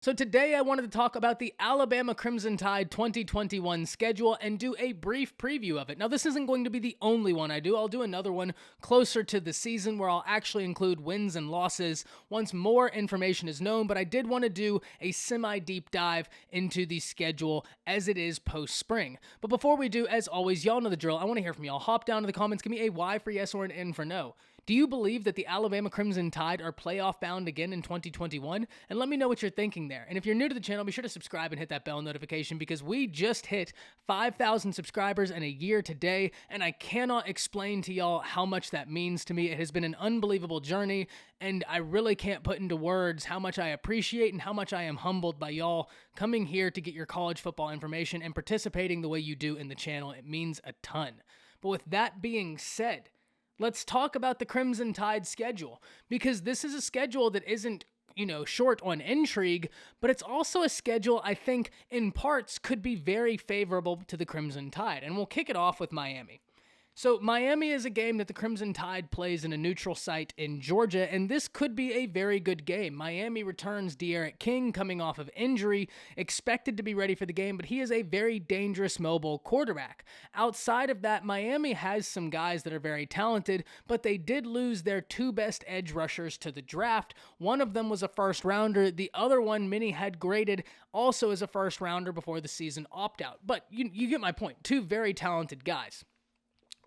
So today I wanted to talk about the Alabama Crimson Tide 2021 schedule and do a brief preview of it. Now, this isn't going to be the only one I do. I'll do another one closer to the season where I'll actually include wins and losses once more information is known, but I did want to do a semi-deep dive into the schedule as it is post-spring. But before we do, as always, y'all know the drill. I want to hear from y'all. Hop down to the comments, give me a Y for yes or an N for no. Do you believe that the Alabama Crimson Tide are playoff bound again in 2021? And let me know what you're thinking there. And if you're new to the channel, be sure to subscribe and hit that bell notification because we just hit 5,000 subscribers in a year today, and I cannot explain to y'all how much that means to me. It has been an unbelievable journey, and I really can't put into words how much I appreciate and how much I am humbled by y'all coming here to get your college football information and participating the way you do in the channel. It means a ton. But with that being said, let's talk about the Crimson Tide schedule, because this is a schedule that isn't, short on intrigue, but it's also a schedule I think in parts could be very favorable to the Crimson Tide. And we'll kick it off with Miami. So Miami is a game that the Crimson Tide plays in a neutral site in Georgia, and this could be a very good game. Miami returns De'Aaron King coming off of injury, expected to be ready for the game, but he is a very dangerous mobile quarterback. Outside of that, Miami has some guys that are very talented, but they did lose their two best edge rushers to the draft. One of them was a first rounder. The other one, many had graded also as a first rounder before the season opt-out. But you get my point. Two very talented guys.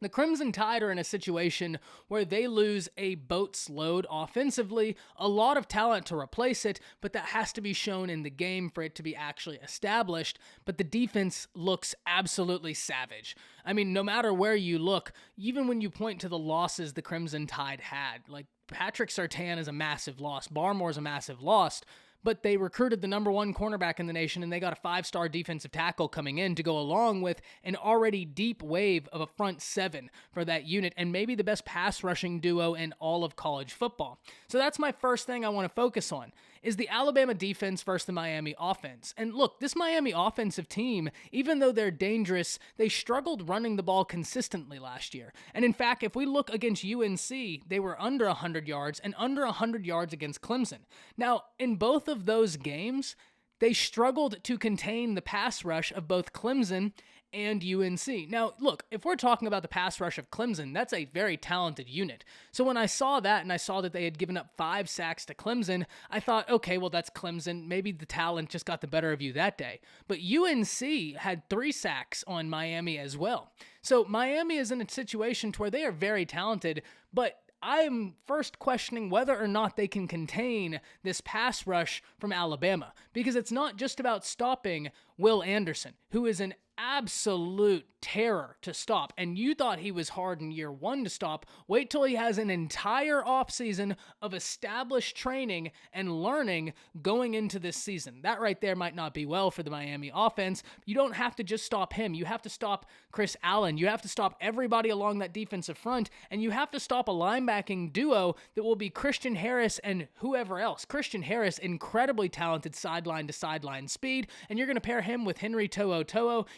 The Crimson Tide are in a situation where they lose a boat's load offensively, a lot of talent to replace it, but that has to be shown in the game for it to be actually established. But the defense looks absolutely savage. I mean, no matter where you look, even when you point to the losses the Crimson Tide had, like Patrick Surtain is a massive loss, Barmore's a massive loss, but they recruited the number one cornerback in the nation, and they got a five-star defensive tackle coming in to go along with an already deep wave of a front seven for that unit, and maybe the best pass-rushing duo in all of college football. So that's my first thing I want to focus on, is the Alabama defense versus the Miami offense. And look, this Miami offensive team, even though they're dangerous, they struggled running the ball consistently last year. And in fact, if we look against UNC, they were under 100 yards and under 100 yards against Clemson. Now, in both of those games, they struggled to contain the pass rush of both Clemson and UNC. Now, look, if we're talking about the pass rush of Clemson, that's a very talented unit. So when I saw that and I saw that they had given up 5 sacks to Clemson, I thought, okay, well, that's Clemson. Maybe the talent just got the better of you that day. But UNC had 3 sacks on Miami as well. So Miami is in a situation to where they are very talented, but I'm first questioning whether or not they can contain this pass rush from Alabama, because it's not just about stopping Will Anderson, who is an absolute terror to stop. And you thought he was hard in year 1 to stop. Wait till he has an entire offseason of established training and learning going into this season. That right there might not be well for the Miami offense. You don't have to just stop him. You have to stop Chris Allen. You have to stop everybody along that defensive front, and you have to stop a linebacking duo that will be Christian Harris and whoever else. Christian Harris, incredibly talented sideline to sideline speed, and you're going to pair him with Henry To'o.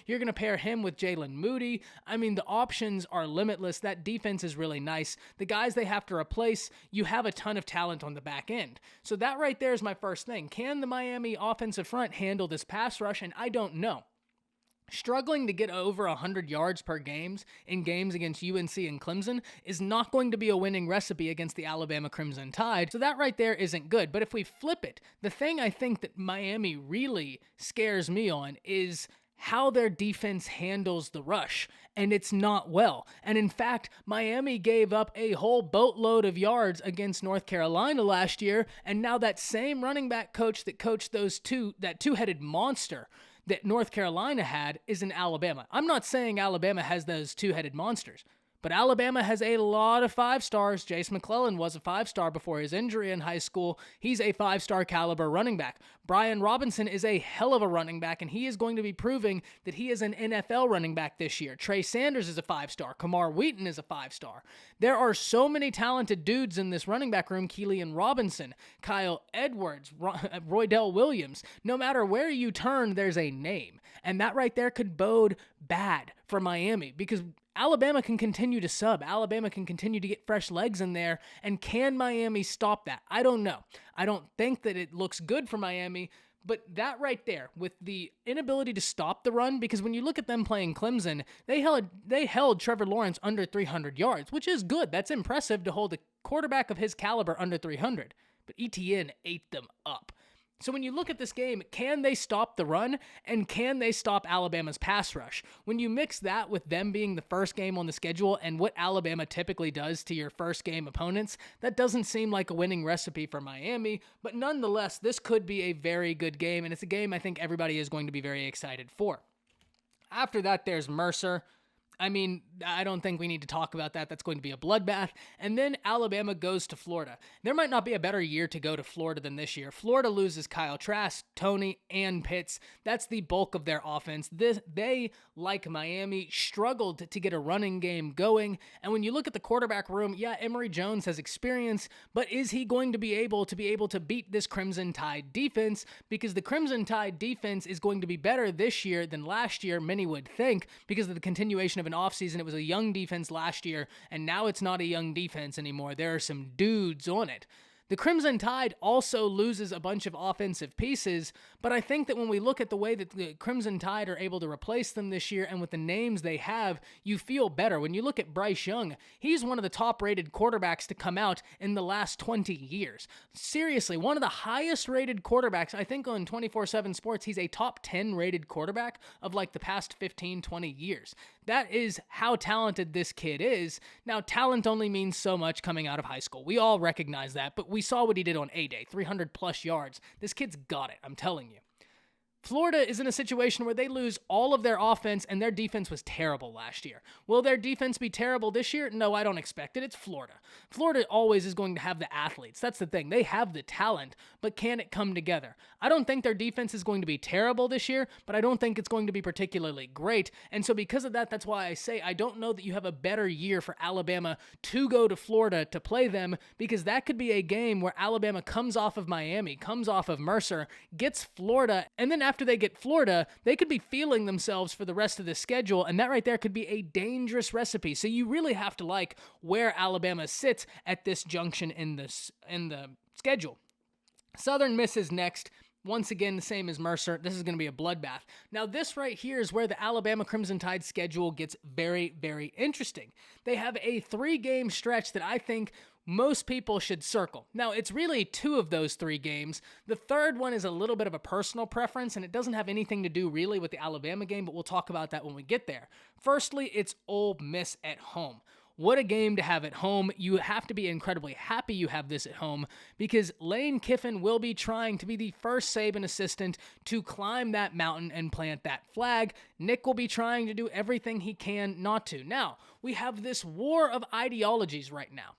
You're going to pair him with Jalen Moody. I mean, the options are limitless. That defense is really nice. The guys they have to replace, you have a ton of talent on the back end. So that right there is my first thing. Can the Miami offensive front handle this pass rush? And I don't know. Struggling to get over 100 yards per game in games against UNC and Clemson is not going to be a winning recipe against the Alabama Crimson Tide, so that right there isn't good. But if we flip it, the thing I think that Miami really scares me on is how their defense handles the rush, and it's not well. And in fact, Miami gave up a whole boatload of yards against North Carolina last year, and now that same running back coach that coached that two-headed monster that North Carolina had is in Alabama. I'm not saying Alabama has those two-headed monsters, but Alabama has a lot of 5-stars. Jace McClellan was a 5-star before his injury in high school. He's a 5-star caliber running back. Brian Robinson is a hell of a running back, and he is going to be proving that he is an NFL running back this year. Trey Sanders is a 5-star. Kamar Wheaton is a 5-star. There are so many talented dudes in this running back room. Keelan Robinson, Kyle Edwards, Roydell Williams. No matter where you turn, there's a name. And that right there could bode bad for Miami, because Alabama can continue to sub. Alabama can continue to get fresh legs in there. And can Miami stop that? I don't know. I don't think that it looks good for Miami, But that right there, with the inability to stop the run, because when you look at them playing Clemson, they held Trevor Lawrence under 300 yards, which is good. That's impressive to hold a quarterback of his caliber under 300. But ETN ate them up. So when you look at this game, can they stop the run, and can they stop Alabama's pass rush? When you mix that with them being the first game on the schedule and what Alabama typically does to your first game opponents, that doesn't seem like a winning recipe for Miami, but nonetheless, this could be a very good game, and it's a game I think everybody is going to be very excited for. After that, there's Mercer. I mean, I don't think we need to talk about that. That's going to be a bloodbath. And then Alabama goes to Florida. There might not be a better year to go to Florida than this year. Florida loses Kyle Trask, Toney, and Pitts. That's the bulk of their offense. They, like Miami, struggled to get a running game going. And when you look at the quarterback room, yeah, Emory Jones has experience, but is he going to be able to beat this Crimson Tide defense? Because the Crimson Tide defense is going to be better this year than last year, many would think, because of the continuation of an offseason. It was a young defense last year, and now it's not a young defense anymore. There are some dudes on it. The Crimson Tide also loses a bunch of offensive pieces, but I think that when we look at the way that the Crimson Tide are able to replace them this year and with the names they have, you feel better. When you look at Bryce Young, he's one of the top-rated quarterbacks to come out in the last 20 years. Seriously, one of the highest-rated quarterbacks. I think on 24/7 Sports, he's a top 10 rated quarterback of like the past 15, 20 years. That is how talented this kid is. Now, talent only means so much coming out of high school. We all recognize that, but we saw what he did on A-Day, 300-plus yards. This kid's got it, I'm telling you. Florida is in a situation where they lose all of their offense, and their defense was terrible last year. Will their defense be terrible this year? No, I don't expect it. It's Florida. Florida always is going to have the athletes. That's the thing. They have the talent, but can it come together? I don't think their defense is going to be terrible this year, but I don't think it's going to be particularly great. And so because of that, that's why I say I don't know that you have a better year for Alabama to go to Florida to play them, because that could be a game where Alabama comes off of Miami, comes off of Mercer, gets Florida, and then after they get Florida, they could be feeling themselves for the rest of the schedule, and that right there could be a dangerous recipe. So you really have to like where Alabama sits at this junction in the schedule. Southern Miss is next. Once again, the same as Mercer. This is going to be a bloodbath. Now, this right here is where the Alabama Crimson Tide schedule gets very, very interesting. They have a 3-game stretch that I think most people should circle. Now, it's really 2 of those 3 games. The third one is a little bit of a personal preference, and it doesn't have anything to do really with the Alabama game, but we'll talk about that when we get there. Firstly, it's Ole Miss at home. What a game to have at home. You have to be incredibly happy you have this at home, because Lane Kiffin will be trying to be the first Saban assistant to climb that mountain and plant that flag. Nick will be trying to do everything he can not to. Now, we have this war of ideologies right now.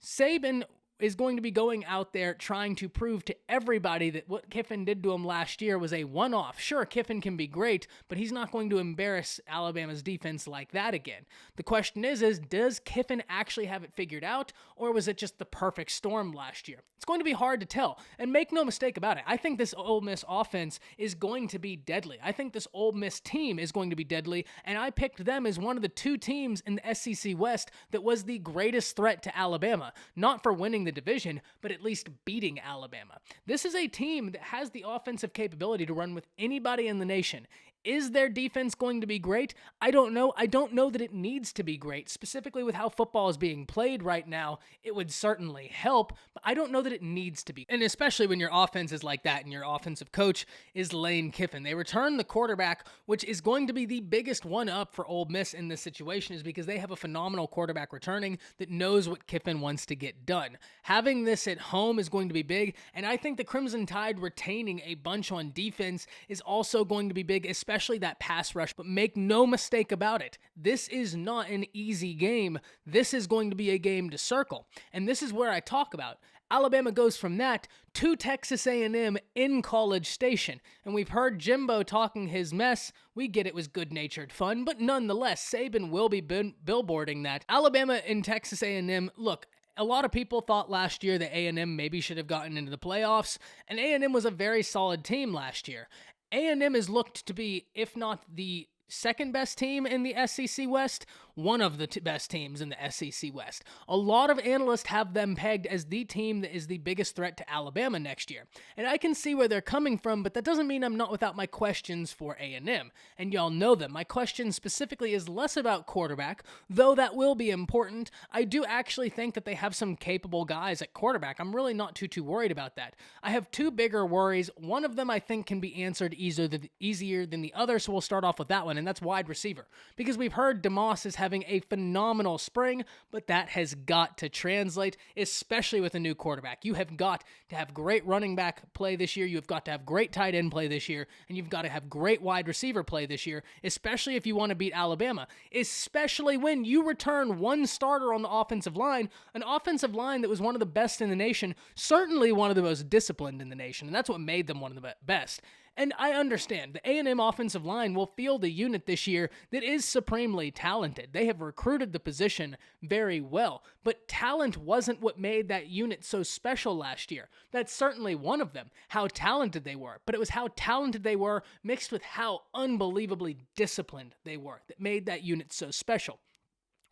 Saban is going to be going out there trying to prove to everybody that what Kiffin did to him last year was a one-off. Sure, Kiffin can be great, but he's not going to embarrass Alabama's defense like that again. The question is does Kiffin actually have it figured out, or was it just the perfect storm last year? It's going to be hard to tell, and make no mistake about it. I think this Ole Miss offense is going to be deadly. I think this Ole Miss team is going to be deadly, and I picked them as one of the 2 teams in the SEC West that was the greatest threat to Alabama, not for winning the division, but at least beating Alabama. This is a team that has the offensive capability to run with anybody in the nation. Is their defense going to be great? I don't know. I don't know that it needs to be great. Specifically with how football is being played right now, it would certainly help, but I don't know that it needs to be. And especially when your offense is like that and your offensive coach is Lane Kiffin. They return the quarterback, which is going to be the biggest one-up for Ole Miss in this situation, is because they have a phenomenal quarterback returning that knows what Kiffin wants to get done. Having this at home is going to be big, and I think the Crimson Tide retaining a bunch on defense is also going to be big, especially that pass rush. But make no mistake about it, this is not an easy game. This is going to be a game to circle. And this is where I talk about Alabama goes from that to Texas A&M in College Station. And we've heard Jimbo talking his mess. We get it was good-natured fun, but nonetheless, Saban will be billboarding that. Alabama and Texas A&M, look, a lot of people thought last year that A&M maybe should have gotten into the playoffs, and A&M was a very solid team last year. A&M is looked to be, if not the second best team in the SEC West, one of the best teams in the SEC West. A lot of analysts have them pegged as the team that is the biggest threat to Alabama next year. And I can see where they're coming from, but that doesn't mean I'm not without my questions for A&M. And y'all know them. My question specifically is less about quarterback, though that will be important. I do actually think that they have some capable guys at quarterback. I'm really not too worried about that. I have two bigger worries. One of them I think can be answered easier than the other, so we'll start off with that one, and that's wide receiver. Because we've heard DeMoss is having a phenomenal spring, but that has got to translate, especially with a new quarterback. You have got to have great running back play this year, you have got to have great tight end play this year, and you've got to have great wide receiver play this year, especially if you want to beat Alabama, especially when you return one starter on the offensive line, an offensive line that was one of the best in the nation, certainly one of the most disciplined in the nation, and that's what made them one of the best. And I understand the A&M offensive line will field a unit this year that is supremely talented. They have recruited the position very well, but talent wasn't what made that unit so special last year. That's certainly one of them, how talented they were, but it was how talented they were mixed with how unbelievably disciplined they were that made that unit so special.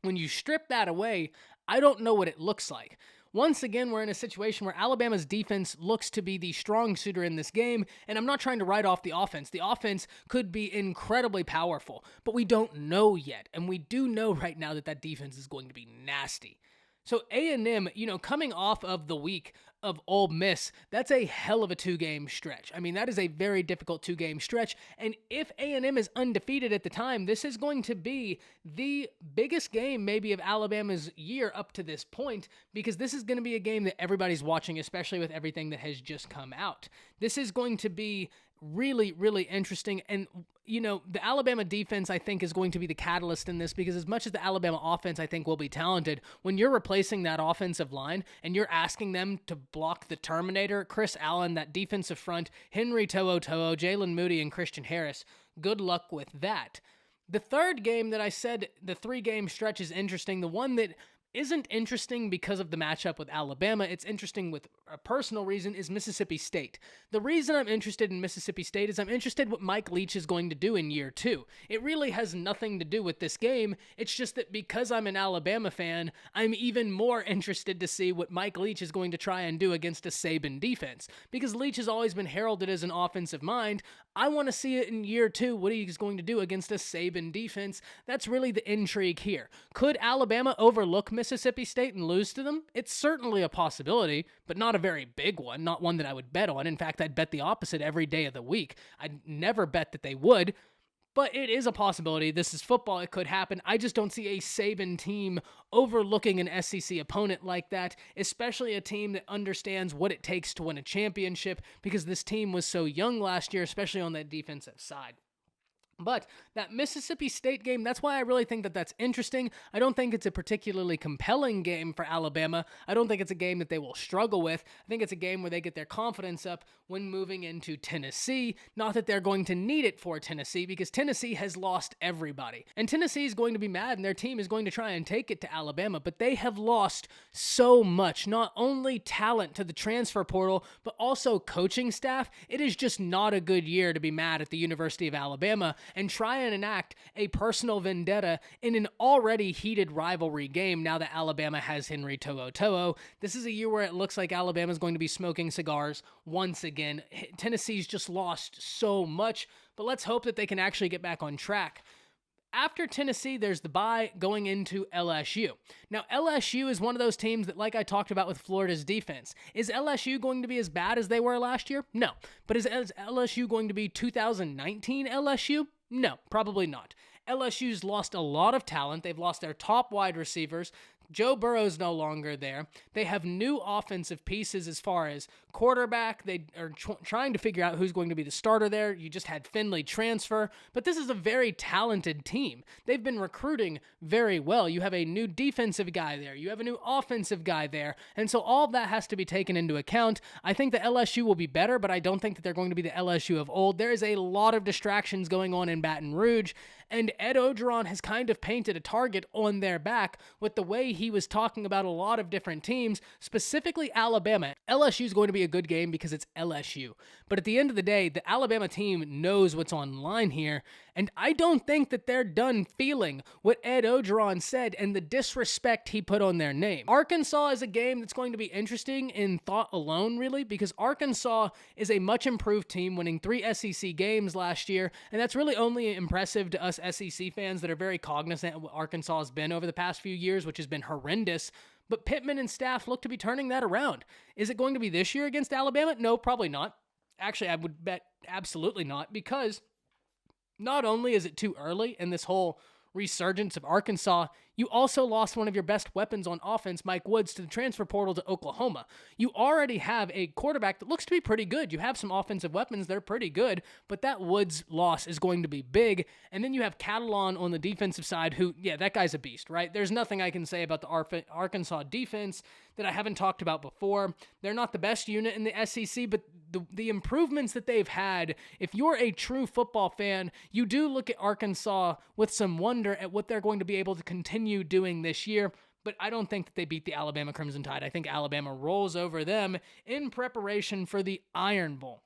When you strip that away, I don't know what it looks like. Once again, we're in a situation where Alabama's defense looks to be the strong suitor in this game, and I'm not trying to write off the offense. The offense could be incredibly powerful, but we don't know yet, and we do know right now that defense is going to be nasty. So A&M, coming off of the week of Ole Miss, that's a hell of a two-game stretch. I mean, that is a very difficult two-game stretch, and if A&M is undefeated at the time, this is going to be the biggest game maybe of Alabama's year up to this point, because this is going to be a game that everybody's watching, especially with everything that has just come out. This is going to be really, really interesting, and the Alabama defense, I think, is going to be the catalyst in this, because as much as the Alabama offense, I think, will be talented, when you're replacing that offensive line and you're asking them to block the Terminator, Chris Allen, that defensive front, Henry To'oTo'o, Jalen Moody, and Christian Harris, good luck with that. The third game that I said, the three-game stretch is interesting. The one that isn't interesting because of the matchup with Alabama, it's interesting with a personal reason, is Mississippi State. The reason I'm interested in Mississippi State is I'm interested what Mike Leach is going to do in year two. It really has nothing to do with this game. It's just that because I'm an Alabama fan, I'm even more interested to see what Mike Leach is going to try and do against a Saban defense. Because Leach has always been heralded as an offensive mind, I want to see it in year two, what he's going to do against a Saban defense. That's really the intrigue here. Could Alabama overlook Mississippi State and lose to them? It's certainly a possibility, but not a very big one, not one that I would bet on. In fact, I'd bet the opposite every day of the week. I'd never bet that they would, but it is a possibility. This is football. It could happen. I just don't see a Saban team overlooking an SEC opponent like that, especially a team that understands what it takes to win a championship, because this team was so young last year, especially on that defensive side. But that Mississippi State game, that's why I really think that that's interesting. I don't think it's a particularly compelling game for Alabama. I don't think it's a game that they will struggle with. I think it's a game where they get their confidence up when moving into Tennessee. Not that they're going to need it for Tennessee, because Tennessee has lost everybody. And Tennessee is going to be mad, and their team is going to try and take it to Alabama. But they have lost so much, not only talent to the transfer portal, but also coaching staff. It is just not a good year to be mad at the University of Alabama and try and enact a personal vendetta in an already heated rivalry game now that Alabama has Henry To'oTo'o. This is a year where it looks like Alabama's going to be smoking cigars once again. Tennessee's just lost so much, but let's hope that they can actually get back on track. After Tennessee, there's the bye going into LSU. Now, LSU is one of those teams that, like I talked about with Florida's defense, is LSU going to be as bad as they were last year? No. But is LSU going to be 2019 LSU? No, probably not. LSU's lost a lot of talent. They've lost their top wide receivers. Joe Burrow's no longer there. They have new offensive pieces as far as quarterback. They are trying to figure out who's going to be the starter there. You just had Finley transfer, but this is a very talented team. They've been recruiting very well. You have a new defensive guy there. You have a new offensive guy there, and so all of that has to be taken into account. I think that LSU will be better, but I don't think that they're going to be the LSU of old. There is a lot of distractions going on in Baton Rouge, and Ed Orgeron has kind of painted a target on their back with the way he was talking about a lot of different teams, specifically Alabama. LSU is going to be a good game because it's LSU. But at the end of the day, the Alabama team knows what's on line here, And I don't think that they're done feeling what Ed Ogeron said and the disrespect he put on their name. Arkansas is a game that's going to be interesting in thought alone, really, because Arkansas is a much improved team, winning 3 SEC games last year, and that's really only impressive to us SEC fans that are very cognizant of what Arkansas has been over the past few years, which has been horrendous. But Pittman and staff look to be turning that around. Is it going to be this year against Alabama? No, probably not. Actually, I would bet absolutely not, because not only is it too early in this whole resurgence of Arkansas, you also lost one of your best weapons on offense, Mike Woods, to the transfer portal to Oklahoma. You already have a quarterback that looks to be pretty good. You have some offensive weapons that are pretty good, but that Woods loss is going to be big. And then you have Catalon on the defensive side who, yeah, that guy's a beast, right? There's nothing I can say about the Arkansas defense that I haven't talked about before. They're not the best unit in the SEC, but the improvements that they've had, if you're a true football fan, you do look at Arkansas with some wonder at what they're going to be able to continue doing this year. But I don't think that they beat the Alabama Crimson Tide. I think Alabama rolls over them in preparation for the Iron Bowl.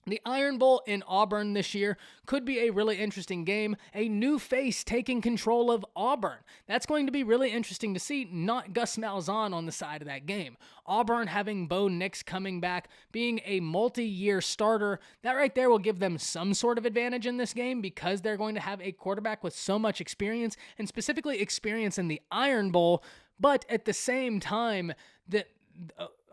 The Iron Bowl in Auburn this year could be a really interesting game. A new face taking control of Auburn. That's going to be really interesting to see, not Gus Malzahn on the side of that game. Auburn having Bo Nix coming back, being a multi-year starter, that right there will give them some sort of advantage in this game because they're going to have a quarterback with so much experience, and specifically experience in the Iron Bowl. But at the same time,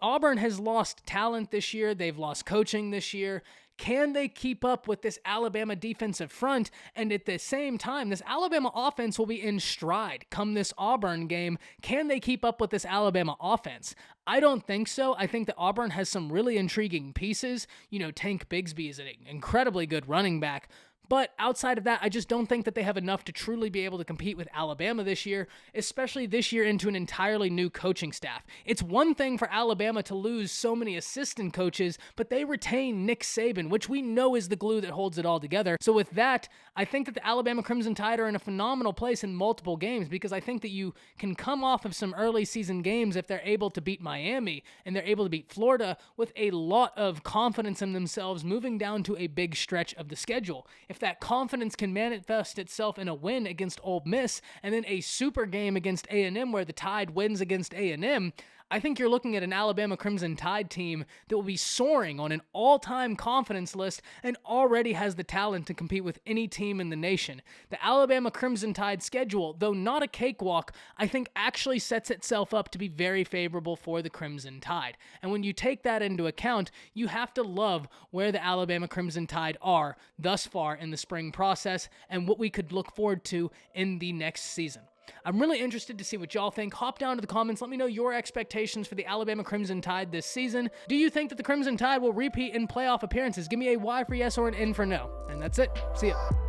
Auburn has lost talent this year. They've lost coaching this year. Can they keep up with this Alabama defensive front? And at the same time, this Alabama offense will be in stride come this Auburn game. Can they keep up with this Alabama offense? I don't think so. I think that Auburn has some really intriguing pieces. Tank Bigsby is an incredibly good running back. But outside of that, I just don't think that they have enough to truly be able to compete with Alabama this year, especially this year into an entirely new coaching staff. It's one thing for Alabama to lose so many assistant coaches, but they retain Nick Saban, which we know is the glue that holds it all together. So with that, I think that the Alabama Crimson Tide are in a phenomenal place in multiple games, because I think that you can come off of some early season games if they're able to beat Miami and they're able to beat Florida with a lot of confidence in themselves moving down to a big stretch of the schedule. If that confidence can manifest itself in a win against Ole Miss and then a super game against A&M where the Tide wins against A&M, I think you're looking at an Alabama Crimson Tide team that will be soaring on an all-time confidence list and already has the talent to compete with any team in the nation. The Alabama Crimson Tide schedule, though not a cakewalk, I think actually sets itself up to be very favorable for the Crimson Tide. And when you take that into account, you have to love where the Alabama Crimson Tide are thus far in the spring process and what we could look forward to in the next season. I'm really interested to see what y'all think. Hop down to the comments. Let me know your expectations for the Alabama Crimson Tide this season. Do you think that the Crimson Tide will repeat in playoff appearances? Give me a Y for yes or an N for no. And that's it. See ya.